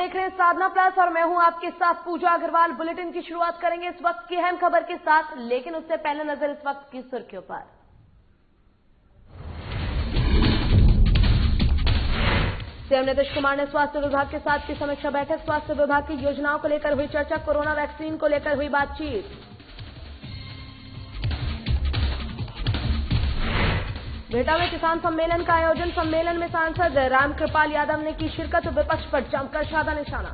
देख रहे हैं साधना प्लस और मैं हूं आपके साथ पूजा अग्रवाल। बुलेटिन की शुरुआत करेंगे इस वक्त की अहम खबर के साथ, लेकिन उससे पहले नजर इस वक्त की सुर्खियों पर। सीएम नीतीश कुमार ने स्वास्थ्य विभाग के साथ की समीक्षा बैठक। स्वास्थ्य विभाग की योजनाओं को लेकर हुई चर्चा। कोरोना वैक्सीन को लेकर हुई बातचीत। बेहटा में किसान सम्मेलन का आयोजन। सम्मेलन में सांसद रामकृपाल यादव ने की शिरकत। विपक्ष पर जमकर साधा निशाना।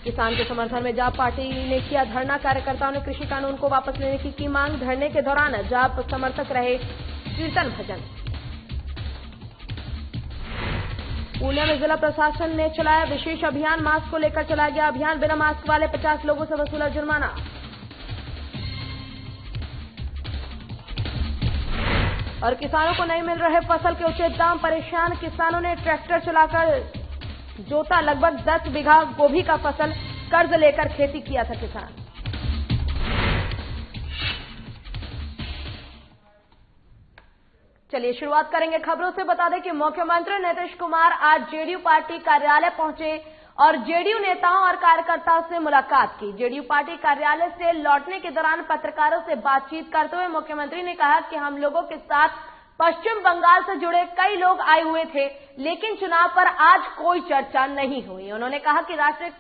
किसान के समर्थन में जाप पार्टी ने किया धरना। कार्यकर्ताओं ने कृषि कानून को वापस लेने की मांग। धरने के दौरान जाप समर्थक रहे कीर्तन भजन। पुणे में जिला प्रशासन ने चलाया विशेष अभियान। मास्क को लेकर चलाया गया अभियान। बिना मास्क वाले 50 लोगों से वसूला जुर्माना। और किसानों को नहीं मिल रहे फसल के उचित दाम। परेशान किसानों ने ट्रैक्टर चलाकर जोता। लगभग 10 बीघा गोभी का फसल कर्ज लेकर खेती किया था किसान। चलिए शुरुआत करेंगे खबरों से। बता दें कि मुख्यमंत्री नीतीश कुमार आज जेडीयू पार्टी कार्यालय पहुंचे और जेडीयू नेताओं और कार्यकर्ताओं से मुलाकात की। जेडीयू पार्टी कार्यालय से लौटने के दौरान पत्रकारों से बातचीत करते हुए मुख्यमंत्री ने कहा कि हम लोगों के साथ पश्चिम बंगाल से जुड़े कई लोग आए हुए थे, लेकिन चुनाव पर आज कोई चर्चा नहीं हुई। उन्होंने कहा कि राष्ट्रीय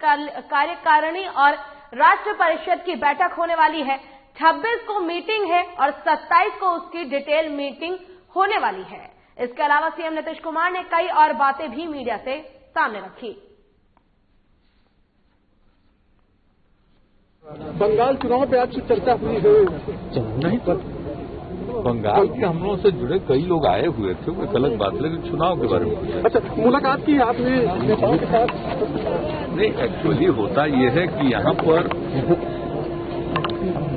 कार्यकारिणी और राष्ट्र परिषद की बैठक होने वाली है। 26 को मीटिंग है और 27 को उसकी डिटेल मीटिंग होने वाली है। इसके अलावा सीएम नीतीश कुमार ने कई और बातें भी मीडिया से सामने रखी। बंगाल चुनाव पे आज चर्चा हुई है? नहीं, पर बंगाल के हमलों से जुड़े कई लोग आए हुए थे, वो एक अलग बात, लेकिन चुनाव के बारे में। अच्छा, मुलाकात की आपने नेताओं के साथ? नहीं, एक्चुअली होता ये है कि यहाँ पर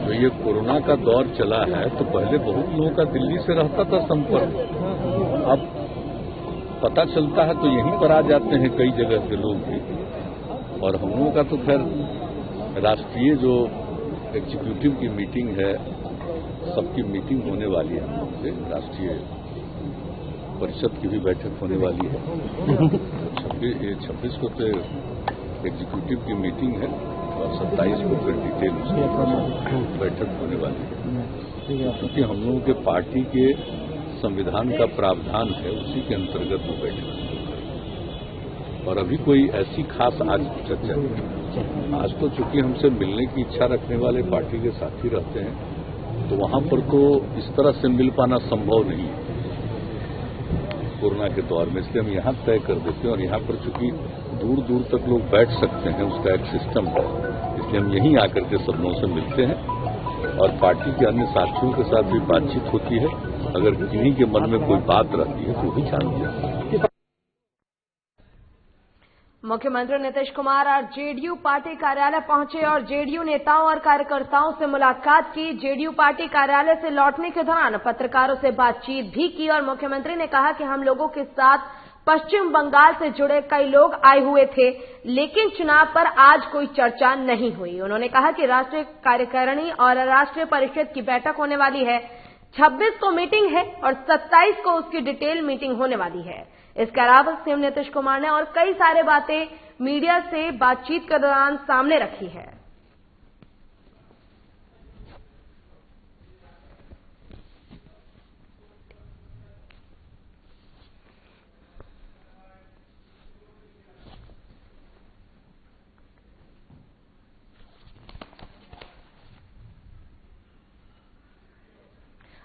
जो ये कोरोना का दौर चला है, तो पहले बहुत लोगों का दिल्ली से रहता था संपर्क। अब पता चलता है तो यहीं पर आ जाते हैं कई जगह के लोग भी। और हम लोगों का तो खैर राष्ट्रीय जो एग्जीक्यूटिव की मीटिंग है, सबकी मीटिंग होने वाली है। राष्ट्रीय परिषद की भी बैठक होने वाली है। 26 को तो एग्जीक्यूटिव की मीटिंग है और 27 को फिर डिटेल बैठक होने वाली है। क्योंकि हम लोगों के पार्टी के संविधान का प्रावधान है, उसी के अंतर्गत वो बैठक। और अभी कोई ऐसी खास आज चर्चा नहीं। आज तो चूंकि हमसे मिलने की इच्छा रखने वाले पार्टी के साथी रहते हैं, तो वहां पर तो इस तरह से मिल पाना संभव नहीं है कोरोना के दौर में। इसलिए हम यहां तय कर देते हैं और यहां पर चूंकि दूर दूर तक लोग बैठ सकते हैं, उसका एक सिस्टम है। इसलिए हम यहीं आकर के सब लोगों से मिलते हैं और पार्टी के अन्य साथियों के साथ भी बातचीत होती है। अगर किन्हीं के मन में कोई बात रहती है तो भी जानते हैं। मुख्यमंत्री नीतीश कुमार आज जेडीयू पार्टी कार्यालय पहुंचे और जेडीयू नेताओं और कार्यकर्ताओं से मुलाकात की। जेडीयू पार्टी कार्यालय से लौटने के दौरान पत्रकारों से बातचीत भी की और मुख्यमंत्री ने कहा कि हम लोगों के साथ पश्चिम बंगाल से जुड़े कई लोग आए हुए थे, लेकिन चुनाव पर आज कोई चर्चा नहीं हुई। उन्होंने कहा कि राष्ट्रीय कार्यकारिणी और राष्ट्रीय परिषद की बैठक होने वाली है। 26 को मीटिंग है और 27 को उसकी डिटेल मीटिंग होने वाली है। इसके अलावा सीएम नीतीश कुमार ने और कई सारे बातें मीडिया से बातचीत के दौरान सामने रखी है।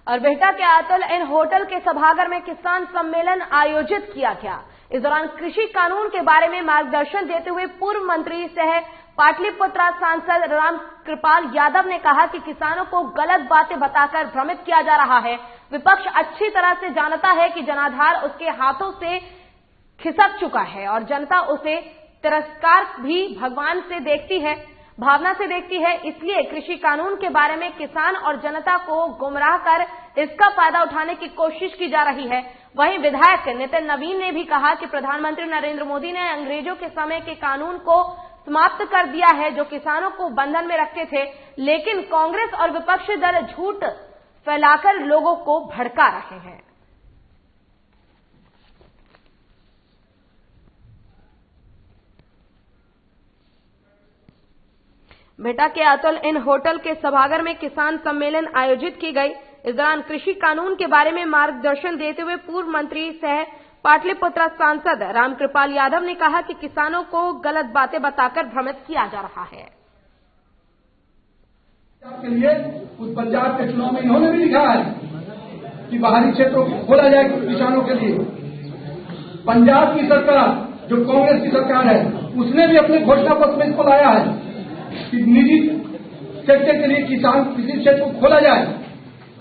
और बेहटा के आतल इन होटल के सभागार में किसान सम्मेलन आयोजित किया गया। इस दौरान कृषि कानून के बारे में मार्गदर्शन देते हुए पूर्व मंत्री सह पाटलिपुत्रा सांसद रामकृपाल यादव ने कहा कि किसानों को गलत बातें बताकर भ्रमित किया जा रहा है। विपक्ष अच्छी तरह से जानता है कि जनाधार उसके हाथों से खिसक चुका है और जनता उसे तिरस्कार भी भगवान से देखती है, भावना से देखती है। इसलिए कृषि कानून के बारे में किसान और जनता को गुमराह कर इसका फायदा उठाने की कोशिश की जा रही है। वहीं विधायक नितिन नवीन ने भी कहा कि प्रधानमंत्री नरेंद्र मोदी ने अंग्रेजों के समय के कानून को समाप्त कर दिया है, जो किसानों को बंधन में रखते थे, लेकिन कांग्रेस और विपक्षी दल झूठ फैलाकर लोगों को भड़का रहे हैं। भेटा के अतुल इन होटल के सभागार में किसान सम्मेलन आयोजित की गई। इस दौरान कृषि कानून के बारे में मार्गदर्शन देते हुए पूर्व मंत्री सह पाटलिपुत्र सांसद रामकृपाल यादव ने कहा कि किसानों को गलत बातें बताकर भ्रमित किया जा रहा है। के लिए उस पंजाब के चुनाव में इन्होंने भी लिखा है कि बाहरी क्षेत्रों को खोला जाए किसानों के लिए। पंजाब की सरकार जो कांग्रेस की सरकार है उसने भी अपने घोषणा पत्र में इसको लाया है कि निजी सेक्टर के लिए किसान किसी क्षेत्र को खोला जाए।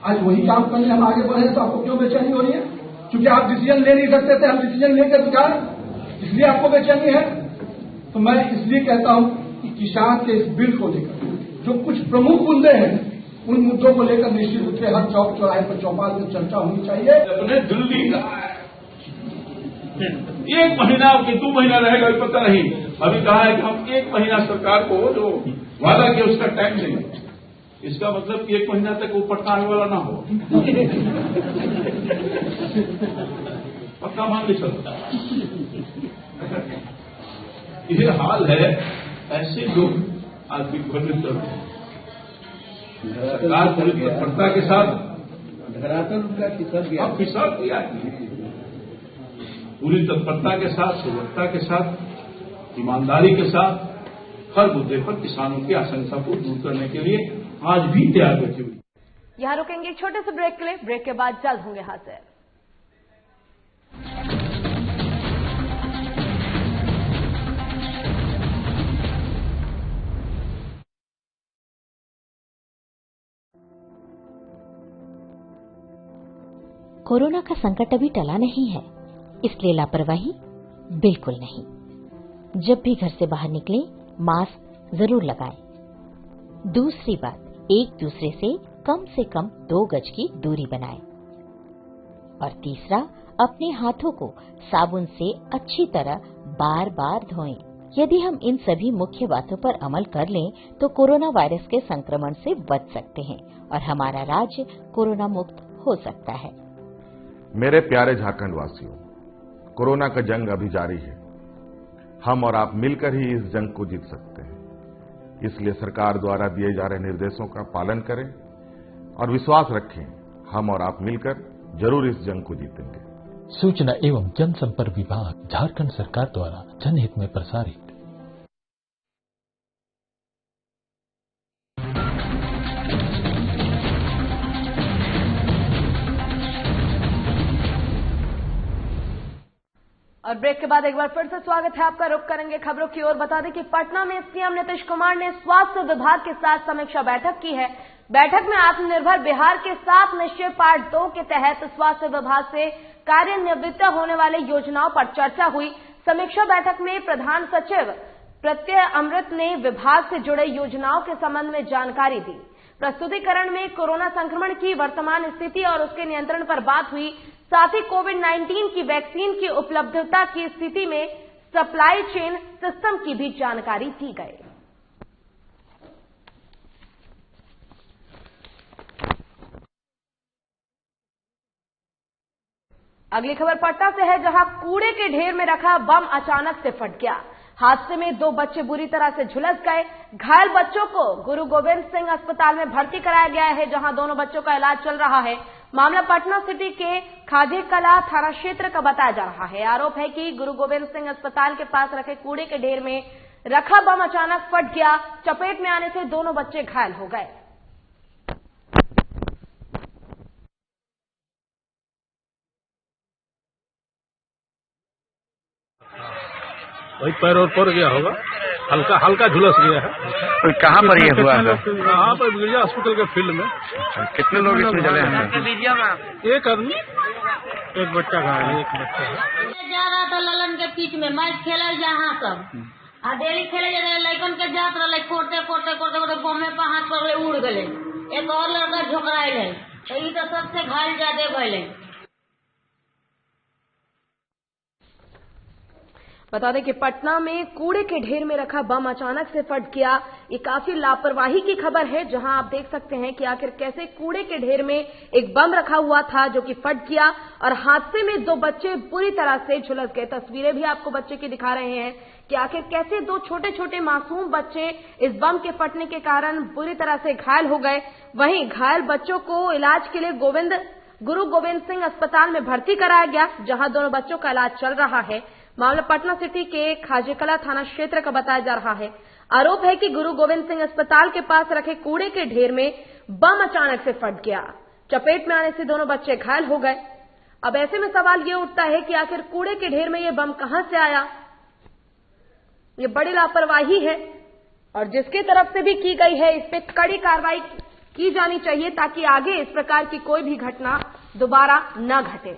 आज वही काम करने हम आगे बढ़े तो आपको क्यों बेचैनी हो रही है? क्योंकि आप डिसीजन ले नहीं सकते थे, हम डिसीजन लेकर दिखाए, इसलिए आपको बेचैनी है। तो मैं इसलिए कहता हूं कि किसान के इस बिल को लेकर जो कुछ प्रमुख मुद्दे हैं उन मुद्दों को लेकर निश्चित रूप से हर चौक चौराहे पर चौपाल में चर्चा होनी चाहिए। अपने दिल्ली का 1 महीना कि 2 महीना रहेगा अभी पता नहीं। अभी कहा है कि हम 1 महीना सरकार को जो वादा किया उसका टाइम देंगे। इसका मतलब कि 1 महीना तक वो पटना आने वाला ना हो। पक्का मान के चलता ये हाल है। ऐसे लोग आज भी भ्रमित कर रहे हैं। सरकार पूरी तत्परता के साथ धरातल उनका फिसल किया पूरी तत्परता के साथ, सुगमता के साथ, ईमानदारी के साथ हर मुद्दे पर किसानों की आशंका को दूर करने के लिए आज भी तैयार बैठी हुई। यहां रुकेंगे एक छोटे से ब्रेक के लिए। ब्रेक के बाद जल्द होंगे हाजिर। कोरोना का संकट अभी टला नहीं है, इसलिए लापरवाही बिल्कुल नहीं। जब भी घर से बाहर निकलें, मास्क जरूर लगाएं। दूसरी बात, एक दूसरे से कम 2 गज की दूरी बनाएं। और तीसरा, अपने हाथों को साबुन से अच्छी तरह बार बार धोएं। यदि हम इन सभी मुख्य बातों पर अमल कर लें तो कोरोना वायरस के संक्रमण से बच सकते हैं और हमारा राज्य कोरोना मुक्त हो सकता है। मेरे प्यारे झारखंड वासियों, कोरोना का जंग अभी जारी है। हम और आप मिलकर ही इस जंग को जीत सकते हैं। इसलिए सरकार द्वारा दिए जा रहे निर्देशों का पालन करें और विश्वास रखें, हम और आप मिलकर जरूर इस जंग को जीतेंगे। सूचना एवं जनसंपर्क विभाग, झारखंड सरकार द्वारा जनहित में प्रसारित। और ब्रेक के बाद एक बार फिर से स्वागत है आपका। रुख करेंगे खबरों की ओर। बता दें कि पटना में सीएम नीतीश कुमार ने स्वास्थ्य विभाग के साथ समीक्षा बैठक की है। बैठक में आत्मनिर्भर बिहार के 7 निश्चय पार्ट 2 के तहत स्वास्थ्य विभाग से कार्यान्वित होने वाले योजनाओं पर चर्चा हुई। समीक्षा बैठक में प्रधान सचिव प्रत्यय अमृत ने विभाग से जुड़े योजनाओं के संबंध में जानकारी दी। प्रस्तुतिकरण में कोरोना संक्रमण की वर्तमान स्थिति और उसके नियंत्रण पर बात हुई। साथ ही कोविड-19 की वैक्सीन की उपलब्धता की स्थिति में सप्लाई चेन सिस्टम की भी जानकारी दी गई। अगली खबर पटना से है, जहां कूड़े के ढेर में रखा बम अचानक से फट गया। हादसे में 2 बच्चे बुरी तरह से झुलस गए। घायल बच्चों को गुरु गोविंद सिंह अस्पताल में भर्ती कराया गया है, जहां दोनों बच्चों का इलाज चल रहा है। मामला पटना सिटी के खाजे कला थाना क्षेत्र का बताया जा रहा है। आरोप है कि गुरु गोविंद सिंह अस्पताल के पास रखे कूड़े के ढेर में रखा बम अचानक फट गया। चपेट में आने से दोनों बच्चे घायल हो गए। वही पैर और पड़ गया होगा, हल्का झुलस गया है। तो कहाँ पर ये हुआ है? यहाँ पर गिरिजा हॉस्पिटल के फील्ड में। कितने लोग इसमें जले हैं? 1 आदमी, 1 बच्चा घायल है, 1 बच्चा जा रहा था ललन के पीछ में मैच खेले जहाँ सब आ डेली खेले जा रहे लड़कन के जात रहे कोरते बमे पर हाथ पकड़े उड़ गए। एक और लड़का झोकराइल है, तो सबसे घायल ज्यादा भले। बता दें कि पटना में कूड़े के ढेर में रखा बम अचानक से फट गया। ये काफी लापरवाही की खबर है, जहां आप देख सकते हैं कि आखिर कैसे कूड़े के ढेर में एक बम रखा हुआ था जो कि फट गया और हादसे में 2 बच्चे बुरी तरह से झुलस गए। तस्वीरें भी आपको बच्चे की दिखा रहे हैं कि आखिर कैसे दो छोटे छोटे मासूम बच्चे इस बम के फटने के कारण बुरी तरह से घायल हो गए। वहीं घायल बच्चों को इलाज के लिए गुरु गोविंद सिंह अस्पताल में भर्ती कराया गया, जहां दोनों बच्चों का इलाज चल रहा है। मामला पटना सिटी के खाजेकला थाना क्षेत्र का बताया जा रहा है। आरोप है कि गुरु गोविंद सिंह अस्पताल के पास रखे कूड़े के ढेर में बम अचानक से फट गया। चपेट में आने से दोनों बच्चे घायल हो गए। अब ऐसे में सवाल ये उठता है कि आखिर कूड़े के ढेर में ये बम कहां से आया। ये बड़ी लापरवाही है और जिसकी तरफ से भी की गई है इस पे कड़ी कार्रवाई की जानी चाहिए, ताकि आगे इस प्रकार की कोई भी घटना दोबारा न घटे।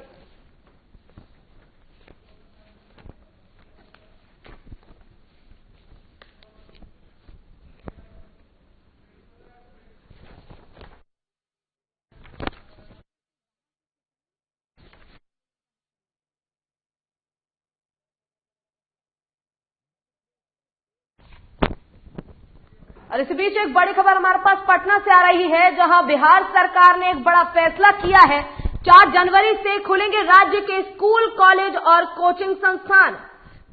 और इसी बीच एक बड़ी खबर हमारे पास पटना से आ रही है, जहां बिहार सरकार ने एक बड़ा फैसला किया है। 4 जनवरी से खुलेंगे राज्य के स्कूल, कॉलेज और कोचिंग संस्थान।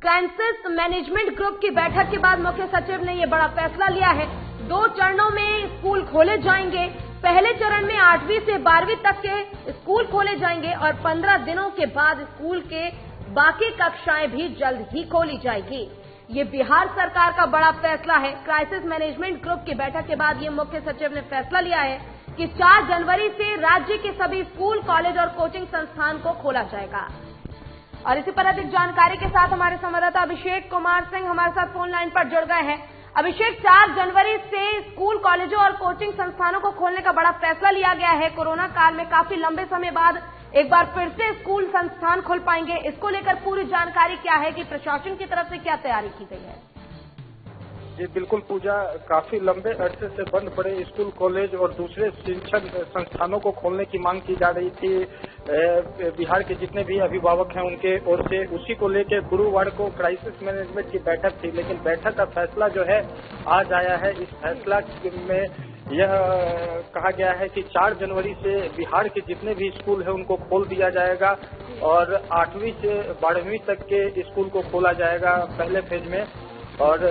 क्राइसिस मैनेजमेंट ग्रुप की बैठक के बाद मुख्य सचिव ने यह बड़ा फैसला लिया है। 2 चरणों में स्कूल खोले जाएंगे। पहले चरण में 8वीं से 12वीं तक के स्कूल खोले जाएंगे और 15 दिनों के बाद स्कूल के बाकी कक्षाएं भी जल्द ही खोली जाएगी। ये बिहार सरकार का बड़ा फैसला है। क्राइसिस मैनेजमेंट ग्रुप की बैठक के बाद ये मुख्य सचिव ने फैसला लिया है कि 4 जनवरी से राज्य के सभी स्कूल, कॉलेज और कोचिंग संस्थान को खोला जाएगा। और इसी पर अधिक जानकारी के साथ हमारे संवाददाता अभिषेक कुमार सिंह हमारे साथ फोन लाइन पर जुड़ गए हैं। अभिषेक, 4 जनवरी से स्कूल, कॉलेजों और कोचिंग संस्थानों को खोलने का बड़ा फैसला लिया गया है। कोरोना काल में काफी लंबे समय बाद एक बार फिर से स्कूल, संस्थान खुल पाएंगे। इसको लेकर पूरी जानकारी क्या है कि प्रशासन की तरफ से क्या तैयारी की गई है? जी बिल्कुल पूजा, काफी लंबे अरसे से बंद पड़े स्कूल, कॉलेज और दूसरे शिक्षण संस्थानों को खोलने की मांग की जा रही थी बिहार के जितने भी अभिभावक हैं उनके ओर से। उसी को लेकर गुरुवार को क्राइसिस मैनेजमेंट की बैठक थी, लेकिन बैठक का फैसला जो है आज आया है। इस फैसला में यह कहा गया है कि 4 जनवरी से बिहार के जितने भी स्कूल हैं उनको खोल दिया जाएगा और 8वीं से 12वीं तक के स्कूल को खोला जाएगा पहले फेज में। और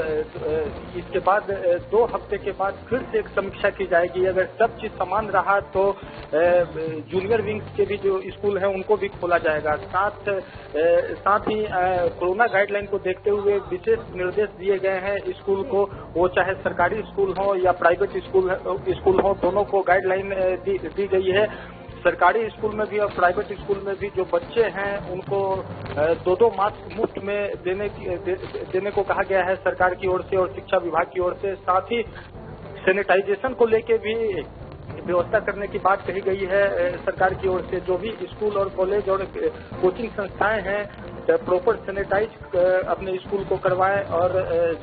इसके बाद 2 हफ्ते के बाद फिर से एक समीक्षा की जाएगी। अगर सब चीज समान रहा तो जूनियर विंग्स के भी जो स्कूल हैं उनको भी खोला जाएगा। साथ ही कोरोना गाइडलाइन को देखते हुए विशेष निर्देश दिए गए हैं स्कूल को, वो चाहे सरकारी स्कूल हो या प्राइवेट स्कूल हो, दोनों को गाइडलाइन दी गई है। सरकारी स्कूल में भी और प्राइवेट स्कूल में भी जो बच्चे हैं उनको 2 मास्क मुफ्त में देने को कहा गया है सरकार की ओर से और शिक्षा विभाग की ओर से। साथ ही सैनिटाइजेशन को लेके भी व्यवस्था करने की बात कही गई है सरकार की ओर से। जो भी स्कूल और कॉलेज और कोचिंग संस्थाएं हैं प्रॉपर सैनिटाइज अपने स्कूल को करवाएं और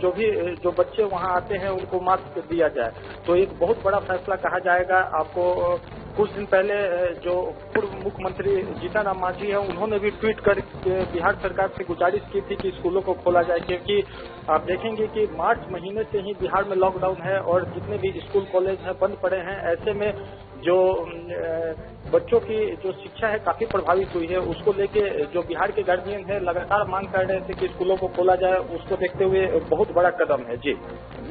जो बच्चे वहां आते हैं उनको मास्क दिया जाए। तो एक बहुत बड़ा फैसला कहा जाएगा। आपको कुछ दिन पहले जो पूर्व मुख्यमंत्री जीतन राम मांझी है उन्होंने भी ट्वीट कर बिहार सरकार से गुजारिश की थी कि स्कूलों को खोला जाए, क्योंकि आप देखेंगे कि मार्च महीने से ही बिहार में लॉकडाउन है और जितने भी स्कूल कॉलेज हैं बंद पड़े हैं। ऐसे में जो बच्चों की जो शिक्षा है काफी प्रभावित हुई है। उसको लेके जो बिहार के गार्जियन है लगातार मांग कर रहे थे कि स्कूलों को खोला जाए, उसको देखते हुए बहुत बड़ा कदम है। जी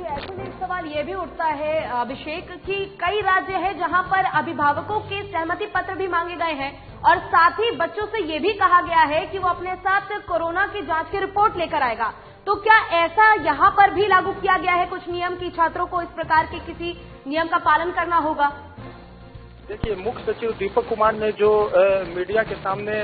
ऐसे में एक सवाल ये भी उठता है अभिषेक कि कई राज्य है जहां पर अभिभावकों के सहमति पत्र भी मांगे गए हैं और साथ ही बच्चों से ये भी कहा गया है कि वो अपने साथ कोरोना की जांच की रिपोर्ट लेकर आएगा। तो क्या ऐसा यहाँ पर भी लागू किया गया है कुछ नियम की छात्रों को इस प्रकार के किसी नियम का पालन करना होगा? देखिए, मुख्य सचिव दीपक कुमार ने जो मीडिया के सामने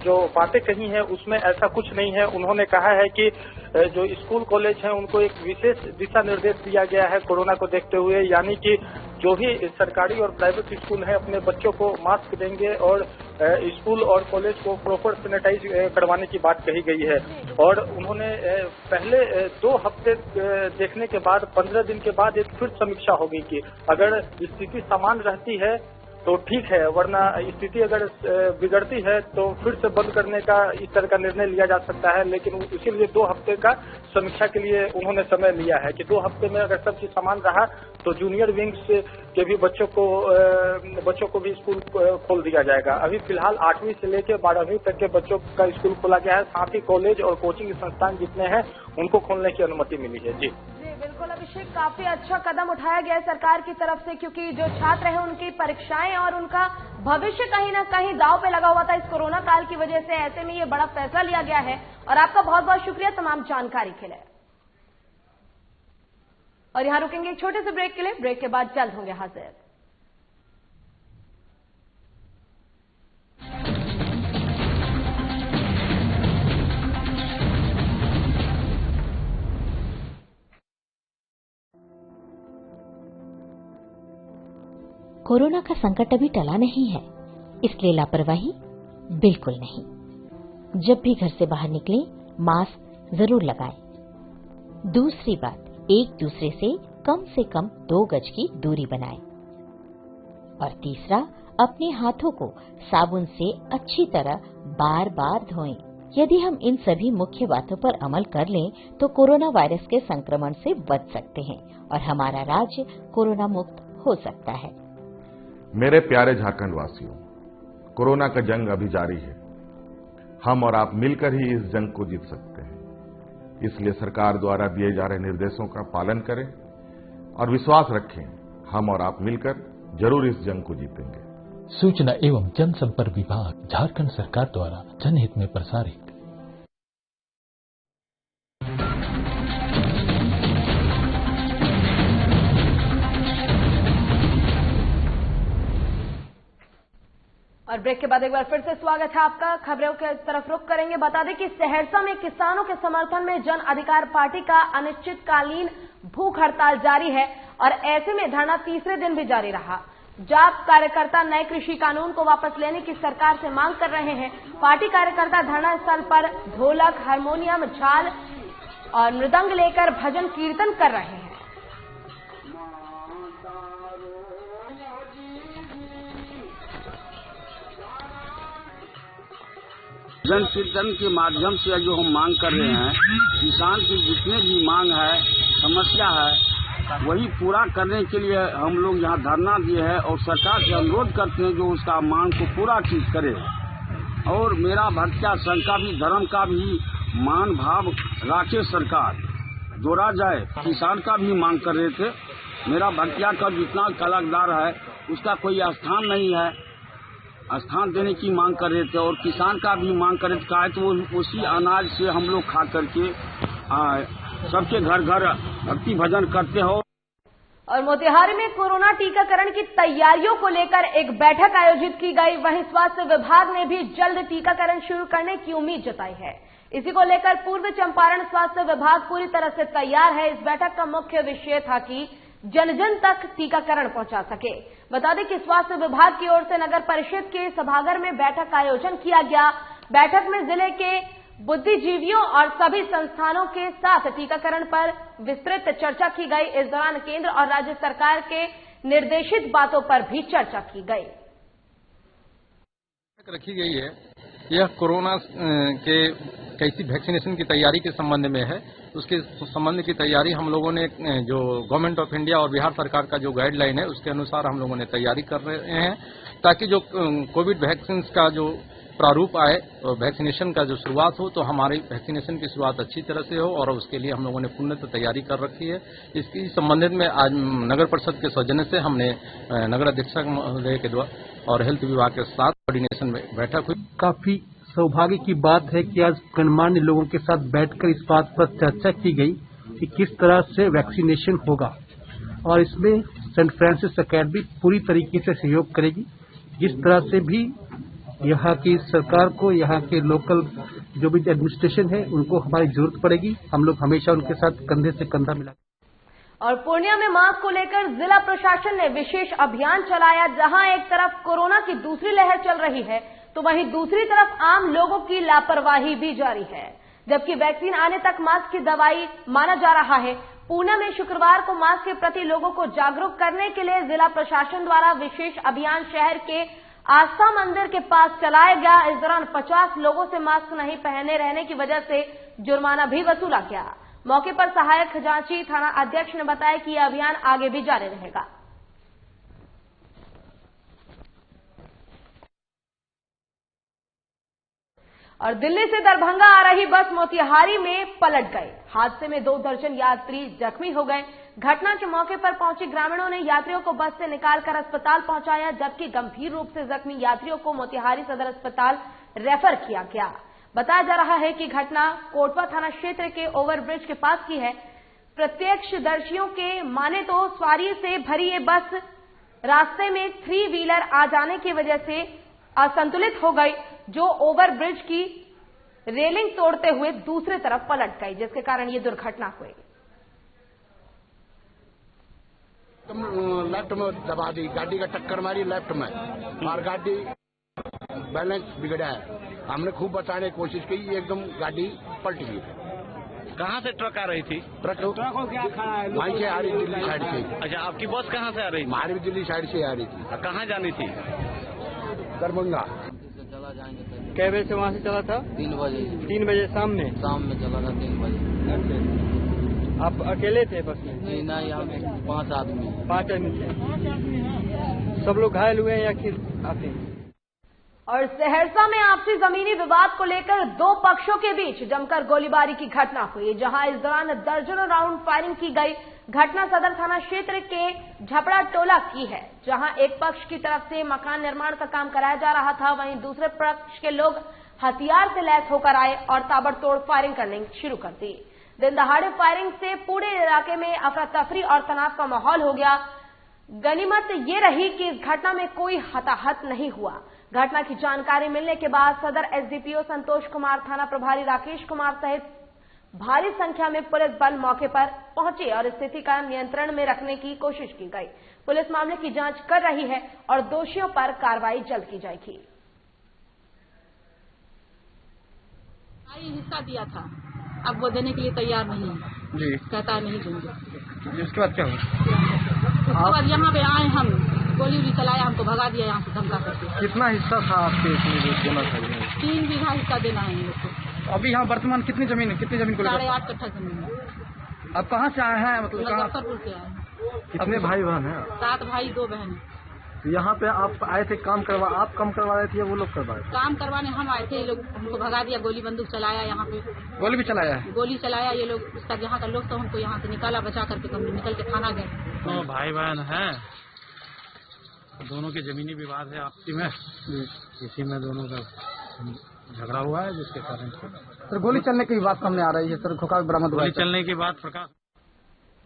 जो बातें कही हैं उसमें ऐसा कुछ नहीं है। उन्होंने कहा है कि जो स्कूल कॉलेज हैं उनको एक विशेष दिशा निर्देश दिया गया है कोरोना को देखते हुए, यानी कि जो भी सरकारी और प्राइवेट स्कूल हैं अपने बच्चों को मास्क देंगे और स्कूल और कॉलेज को प्रॉपर सैनिटाइज करवाने की बात कही गई है। और उन्होंने पहले 2 हफ्ते देखने के बाद 15 दिन के बाद एक फिर समीक्षा होगी कि अगर स्थिति समान रहती है तो ठीक है, वरना स्थिति अगर बिगड़ती है तो फिर से बंद करने का इस तरह का निर्णय लिया जा सकता है। लेकिन इसीलिए 2 हफ्ते का समीक्षा के लिए उन्होंने समय लिया है कि 2 हफ्ते में अगर सब चीज समान रहा तो जूनियर विंग्स के भी बच्चों को भी स्कूल खोल दिया जाएगा। अभी फिलहाल 8वीं से लेकर 12वीं तक के बच्चों का स्कूल खोला गया है, साथ ही कॉलेज और कोचिंग संस्थान जितने हैं उनको खोलने की अनुमति मिली है। जी बिल्कुल अभिषेक, काफी अच्छा कदम उठाया गया है सरकार की तरफ से, क्योंकि जो छात्र हैं उनकी परीक्षाएं और उनका भविष्य कहीं ना कहीं दांव पे लगा हुआ था इस कोरोना काल की वजह से। ऐसे में ये बड़ा फैसला लिया गया है और आपका बहुत बहुत शुक्रिया तमाम जानकारी के लिए। और यहां रुकेंगे एक छोटे से ब्रेक के लिए, ब्रेक के बाद जल्द होंगे हाजिर। कोरोना का संकट अभी टला नहीं है, इसलिए लापरवाही बिल्कुल नहीं। जब भी घर से बाहर निकलें, मास्क जरूर लगाएं। दूसरी बात, एक दूसरे से कम 2 गज की दूरी बनाएं। और तीसरा, अपने हाथों को साबुन से अच्छी तरह बार बार धोएं। यदि हम इन सभी मुख्य बातों पर अमल कर लें तो कोरोना वायरस के संक्रमण से बच सकते हैं और हमारा राज्य कोरोना मुक्त हो सकता है। मेरे प्यारे झारखंड वासियों, कोरोना का जंग अभी जारी है। हम और आप मिलकर ही इस जंग को जीत सकते हैं। इसलिए सरकार द्वारा दिए जा रहे निर्देशों का पालन करें और विश्वास रखें, हम और आप मिलकर जरूर इस जंग को जीतेंगे। सूचना एवं जनसंपर्क विभाग, झारखंड सरकार द्वारा जनहित में प्रसारित। और ब्रेक के बाद एक बार फिर से स्वागत है आपका। खबरों की तरफ रुख करेंगे। बता दें कि सहरसा में किसानों के समर्थन में जन अधिकार पार्टी का अनिश्चितकालीन भूख हड़ताल जारी है और ऐसे में धरना तीसरे दिन भी जारी रहा। जाप कार्यकर्ता नए कृषि कानून को वापस लेने की सरकार से मांग कर रहे हैं। पार्टी कार्यकर्ता धरना स्थल पर ढोलक, हारमोनियम, झाल और मृदंग लेकर भजन कीर्तन कर रहे हैं। जन कीर्तन के माध्यम से जो हम मांग कर रहे हैं, किसान की जितने भी मांग है, समस्या है, वही पूरा करने के लिए हम लोग यहाँ धरना दिए हैं और सरकार से अनुरोध करते हैं जो उसका मांग को पूरा चीज करे। और मेरा भक्तिया संघ का भी, धर्म का भी मान भाव राखे सरकार, जोड़ा जाए। किसान का भी मांग कर रहे थे। मेरा भक्तिया का जितना कलाकार है उसका कोई स्थान नहीं है, स्थान देने की मांग कर रहे थे। और किसान का भी मांग कर रहे थे तो वो उसी अनाज से हम लोग खा करके सबके घर घर भक्ति भजन करते हो। और मोतिहारी में कोरोना टीकाकरण की तैयारियों को लेकर एक बैठक आयोजित की गई। वहीं स्वास्थ्य विभाग ने भी जल्द टीकाकरण शुरू करने की उम्मीद जताई है। इसी को लेकर पूर्व चंपारण स्वास्थ्य विभाग पूरी तरह से तैयार है। इस बैठक का मुख्य विषय था कि जन जन तक टीकाकरण पहुंचा सके। बता दें कि स्वास्थ्य विभाग की ओर से नगर परिषद के सभागार में बैठक का आयोजन किया गया। बैठक में जिले के बुद्धिजीवियों और सभी संस्थानों के साथ टीकाकरण पर विस्तृत चर्चा की गई। इस दौरान केंद्र और राज्य सरकार के निर्देशित बातों पर भी चर्चा की गई। रखी गई है, यह कोरोना के कैसी वैक्सीनेशन की तैयारी के संबंध में है। उसके संबंध की तैयारी हम लोगों ने जो गवर्नमेंट ऑफ इंडिया और बिहार सरकार का जो गाइडलाइन है उसके अनुसार हम लोगों ने तैयारी कर रहे हैं, ताकि जो कोविड वैक्सीन का जो प्रारूप आए और वैक्सीनेशन का जो शुरुआत हो तो हमारी वैक्सीनेशन की शुरुआत अच्छी तरह से हो। और उसके लिए हम लोगों ने पूर्णतः तैयारी कर रखी है। इसकी संबंधित में आज नगर परिषद के सौजन्य से हमने नगर अधीक्षक महोदय के द्वारा और हेल्थ विभाग के साथ कोऑर्डिनेशन में बैठक हुई। काफी सौभाग्य की बात है कि आज गणमान्य लोगों के साथ बैठकर इस बात पर चर्चा की गई कि किस तरह से वैक्सीनेशन होगा और इसमें सेंट फ्रांसिस अकेडमी पूरी तरीके से सहयोग करेगी। जिस तरह से भी यहाँ की सरकार को, यहाँ के लोकल जो भी एडमिनिस्ट्रेशन है उनको हमारी जरूरत पड़ेगी। हम लोग हमेशा उनके साथ कंधे से कंधा मिला। और पूर्णिया में मास्क को लेकर जिला प्रशासन ने विशेष अभियान चलाया। जहां एक तरफ कोरोना की दूसरी लहर चल रही है तो वहीं दूसरी तरफ आम लोगों की लापरवाही भी जारी है। जबकि वैक्सीन आने तक मास्क की दवाई माना जा रहा है। पूना में शुक्रवार को मास्क के प्रति लोगों को जागरूक करने के लिए जिला प्रशासन द्वारा विशेष अभियान शहर के आस्था मंदिर के पास चलाया गया। इस दौरान 50 लोगों से मास्क नहीं पहने रहने की वजह से जुर्माना भी वसूला गया। मौके पर सहायक खजांची थाना अध्यक्ष ने बताया कि यह अभियान आगे भी जारी रहेगा। और दिल्ली से दरभंगा आ रही बस मोतिहारी में पलट गई। हादसे में 2 दर्जन यात्री जख्मी हो गए। घटना के मौके पर पहुंचे ग्रामीणों ने यात्रियों को बस से निकालकर अस्पताल पहुंचाया, जबकि गंभीर रूप से जख्मी यात्रियों को मोतिहारी सदर अस्पताल रेफर किया गया। बताया जा रहा है कि घटना कोटवा थाना क्षेत्र के ओवरब्रिज के पास की है। प्रत्यक्षदर्शियों के माने तो सवारी से भरी ये बस रास्ते में 3 व्हीलर आ जाने की वजह से असंतुलित हो गई, जो ओवरब्रिज की रेलिंग तोड़ते हुए दूसरी तरफ पलट गई, जिसके कारण ये दुर्घटना हुई। लेफ्ट में दबा दी, गाड़ी का टक्कर मारी लेफ्ट में और गाड़ी बैलेंस बिगड़ा है। हमने खूब बचाने की कोशिश की, एकदम गाड़ी पलट गई। कहाँ से ट्रक आ रही थी? ट्रक क्या खड़ा है? वहीं से आ रही, दिल्ली साइड से। अच्छा, आपकी बस कहाँ से आ रही थी? हमारी भी दिल्ली साइड से आ रही थी। कहाँ जानी थी? दरभंगा। कै बजे से वहाँ से चला था? 3 बजे। 3 बजे शाम में चला था 3 बजे। आप अकेले थे बस में? नहीं, यहाँ 5 आदमी। 5 आदमी थे। सब लोग घायल हुए हैं या फिर आते? और सहरसा में आपसी जमीनी विवाद को लेकर 2 पक्षों के बीच जमकर गोलीबारी की घटना हुई, जहां इस दौरान दर्जनों राउंड फायरिंग की गई। घटना सदर थाना क्षेत्र के झपड़ा टोला की है, जहां एक पक्ष की तरफ से मकान निर्माण का काम कराया जा रहा था, वहीं दूसरे पक्ष के लोग हथियार से लैस होकर आए और ताबड़तोड़ फायरिंग करने शुरू कर दी। दिन दहाड़े फायरिंग से पूरे इलाके में अफरा तफरी और तनाव का माहौल हो गया। गनीमत ये रही कि इस घटना में कोई हताहत नहीं हुआ। घटना की जानकारी मिलने के बाद सदर एसडीपीओ संतोष कुमार, थाना प्रभारी राकेश कुमार सहित भारी संख्या में पुलिस बल मौके पर पहुंचे और स्थिति का नियंत्रण में रखने की कोशिश की गई। पुलिस मामले की जांच कर रही है और दोषियों पर कार्रवाई जल्द की जाएगी। हिस्सा दिया था, अब वो देने के लिए तैयार नहीं है जी, कहता है नहीं देंगे। इसके बाद क्या हुआ? उसके बाद यहाँ पे आए हम, गोली उली चलाया, हमको भगा दिया यहाँ से धमका करके। कितना हिस्सा था आपके इसमें देना था? 3 बीघा हिस्सा देना है हम लोग को। अभी यहाँ वर्तमान कितनी जमीन है? कितनी जमीन को? 8.5 कट्ठा जमीन है। अब कहाँ से आए हैं? मतलब मुजफ्फरपुर से आए हैं। कितने भाई बहन हैं? 7 भाई 2 बहन। यहाँ पे आप आए थे काम करवा, आप काम करवा रहे थे या वो लोग करवा रहे थे? काम करवाने हम आए थे, ये लोग हमको भगा दिया, गोली बंदूक चलाया, यहाँ पे गोली भी चलाया है? गोली चलाया ये लोग, उसका यहाँ का लोग तो हमको यहाँ से निकाला बचा करके, कम निकल के थाना गए। तो भाई बहन हैं, दोनों के जमीनी विवाद है आपसी में, इसी में दोनों का झगड़ा हुआ है, जिसके कारण सर गोली चलने की बात सामने आ रही है। सर खोखा बरामद हुआ, गोली चलने के बाद प्रकाश।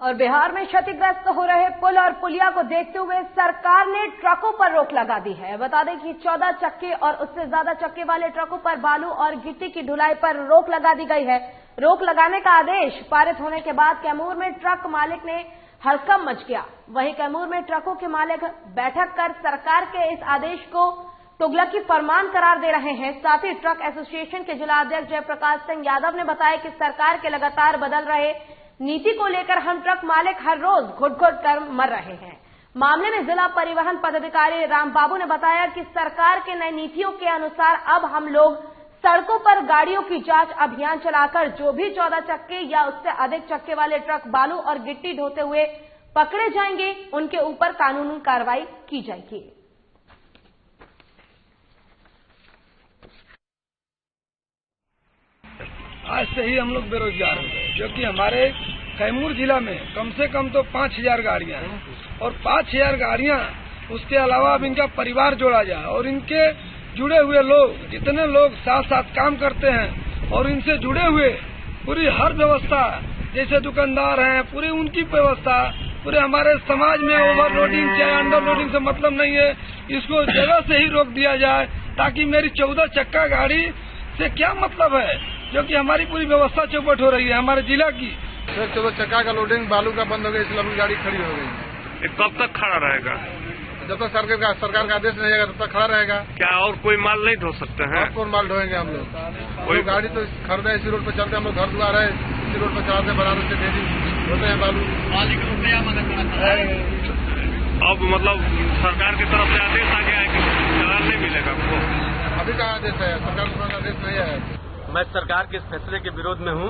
और बिहार में क्षतिग्रस्त हो रहे पुल और पुलिया को देखते हुए सरकार ने ट्रकों पर रोक लगा दी है। बता दें कि 14 चक्के और उससे ज्यादा चक्के वाले ट्रकों पर बालू और गिट्टी की ढुलाई पर रोक लगा दी गई है। रोक लगाने का आदेश पारित होने के बाद कैमूर में ट्रक मालिक ने हड़कंप मच गया। वहीं कैमूर में ट्रकों के मालिक बैठक कर सरकार के इस आदेश को तुगलकी फरमान करार दे रहे हैं। साथ ही ट्रक एसोसिएशन के जिला अध्यक्ष जयप्रकाश सिंह यादव ने बताया कि सरकार के लगातार बदल रहे नीति को लेकर हम ट्रक मालिक हर रोज घुट-घुट कर मर रहे हैं। मामले में जिला परिवहन पदाधिकारी रामबाबू ने बताया कि सरकार के नई नीतियों के अनुसार अब हम लोग सड़कों पर गाड़ियों की जांच अभियान चलाकर जो भी 14 चक्के या उससे अधिक चक्के वाले ट्रक बालू और गिट्टी ढोते हुए पकड़े जाएंगे, उनके ऊपर कानूनी कार्रवाई की जाएगी। आज से ही हम लोग बेरोजगार हो गए, क्योंकि हमारे कैमूर जिला में कम से कम तो 5000 गाड़ियां हैं और 5000 गाड़ियां, उसके अलावा अब इनका परिवार जोड़ा जाए और इनके जुड़े हुए लोग, जितने लोग साथ साथ काम करते हैं और इनसे जुड़े हुए पूरी हर व्यवस्था, जैसे दुकानदार हैं, पूरी उनकी व्यवस्था, पूरे हमारे समाज में ओवरलोडिंग चाहे अंडरलोडिंग से मतलब नहीं है, इसको जगह से ही रोक दिया जाए, ताकि मेरी 14 चक्का गाड़ी से क्या मतलब है, जो कि हमारी पूरी व्यवस्था चौपट हो रही है हमारे जिला की। सर 14 चक्का का लोडिंग बालू का बंद हो गया, इसलिए अपनी गाड़ी खड़ी हो गई। कब तक खड़ा रहेगा? जब तक सरकार का आदेश नहीं आएगा तब तक खड़ा रहेगा। क्या और कोई माल नहीं ढो सकते हैं? और कौन माल ढोएंगे हम लोग? कोई गाड़ी तो खरीदा इसी रोड पर चलते, हम लोग घर द्वार है इसी रोड पर चलाते, बनारस से डेली होते हैं बालू। अब मतलब सरकार की तरफ से आदेश आ गया है कि चालान नहीं मिलेगा आपको। अभी कहाँ आदेश है? सरकार का आदेश नहीं है। मैं सरकार के इस फैसले के विरोध में हूँ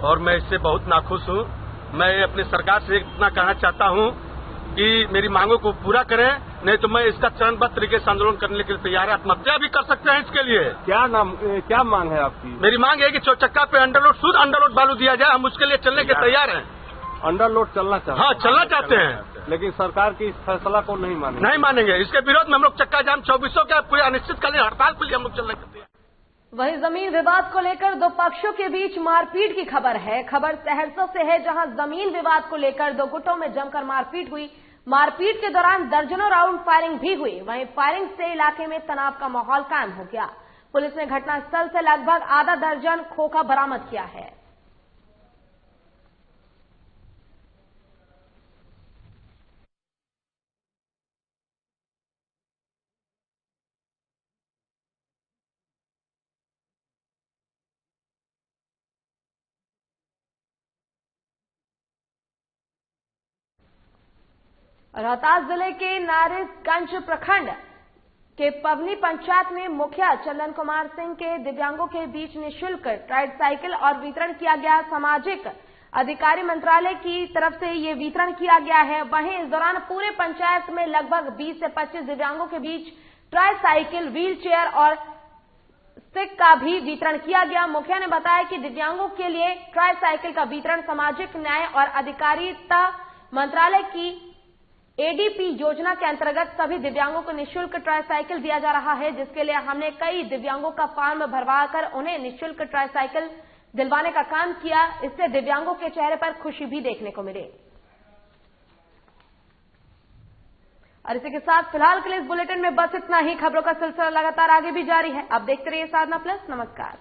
और मैं इससे बहुत नाखुश हूँ। मैं अपनी सरकार से इतना कहना चाहता हूँ कि मेरी मांगों को पूरा करें, नहीं तो मैं इसका चरणबद्ध तरीके से आंदोलन करने के लिए तैयार है। आत्महत्या भी कर सकते हैं इसके लिए। क्या मांग है आपकी? मेरी मांग है कि चौचक्का पे अंडरलोड शुद्ध अंडरलोड बालू दिया जाए। हम उसके लिए चलने के तैयार हैं। अंडरलोड चलना चाहते हैं? हाँ, चलना चाहते हैं, लेकिन सरकार की इस फैसला को नहीं मानेंगे। नहीं मानेंगे। इसके विरोध में हम लोग चक्का जाम 2400 का पूरे अनिश्चितकालीन हड़ताल के लिए हम लोग चलने के तैयार। वहीं जमीन विवाद को लेकर दो पक्षों के बीच मारपीट की खबर है। खबर सहरसा से है, जहां जमीन विवाद को लेकर दो गुटों में जमकर मारपीट हुई। मारपीट के दौरान दर्जनों राउंड फायरिंग भी हुई। वहीं फायरिंग से इलाके में तनाव का माहौल कायम हो गया। पुलिस ने घटनास्थल से लगभग आधा दर्जन खोखा बरामद किया है। रोहतास जिले के नारायणगंज प्रखंड के पवनी पंचायत में मुखिया चंदन कुमार सिंह के दिव्यांगों के बीच निःशुल्क ट्राइसाइकिल और वितरण किया गया। सामाजिक अधिकारी मंत्रालय की तरफ से ये वितरण किया गया है। वहीं इस दौरान पूरे पंचायत में लगभग 20 से 25 दिव्यांगों के बीच ट्राइसाइकिल, व्हील चेयर और स्टिक का भी वितरण किया गया। मुखिया ने बताया कि दिव्यांगों के लिए ट्राइसाइकिल का वितरण सामाजिक न्याय और अधिकारिता मंत्रालय की एडीपी योजना के अंतर्गत सभी दिव्यांगों को निःशुल्क ट्राइसाइकिल दिया जा रहा है, जिसके लिए हमने कई दिव्यांगों का फॉर्म भरवाकर उन्हें निःशुल्क ट्राइसाइकिल दिलवाने का काम किया। इससे दिव्यांगों के चेहरे पर खुशी भी देखने को मिली। और इसी के साथ फिलहाल के लिए इस बुलेटिन में बस इतना ही। खबरों का सिलसिला लगातार आगे भी जारी है। अब देखते रहिए साधना प्लस। नमस्कार।